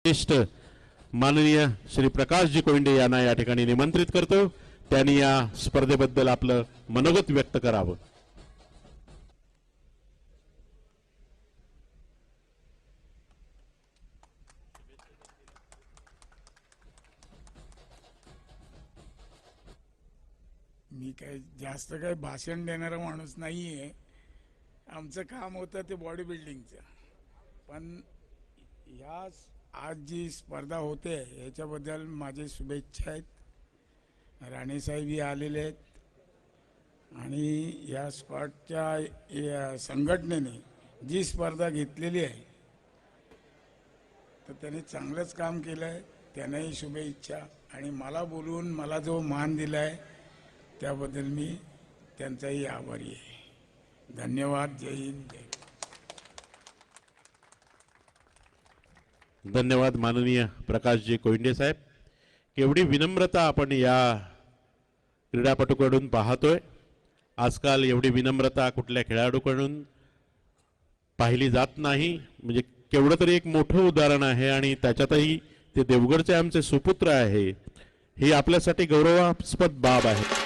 ज्येष्ठ माननीय श्री प्रकाशजी कोइंडे यांना या ठिकाणी निमंत्रित करतो। त्यांनी या स्पर्धेबद्दल आपलं मनोगत व्यक्त करावं। मी काही जास्त काही भाषण देणारा माणूस नाहीये। आमचं काम होतं ते बॉडी बिल्डिंगचं, पण या आज जी स्पर्धा होते याच्याबद्दल माझे शुभेच्छा आहेत। राणेसाहेबही आलेले आहेत आणि या स्क्वॉटच्या संघटनेने जी स्पर्धा घेतलेली आहे तर त्यांनी चांगलंच काम केलं आहे, त्यांनाही शुभेच्छा। आणि मला बोलून मला जो मान दिला आहे त्याबद्दल मी त्यांचाही आभारी आहे। धन्यवाद। जय हिंद, जय। धन्यवाद माननीय प्रकाशजी कोइंडे साहेब। केवढी विनम्रता आपण या क्रीडापटूकडून पाहतोय। आजकाल एवढी विनम्रता कुठल्या खेळाडूकडून पाहिली जात नाही, म्हणजे केवढं तरी एक मोठं उदाहरण आहे आणि त्याच्यातही ते देवगडचे आमचे सुपुत्र आहे, ही आपल्यासाठी गौरवास्पद बाब आहे।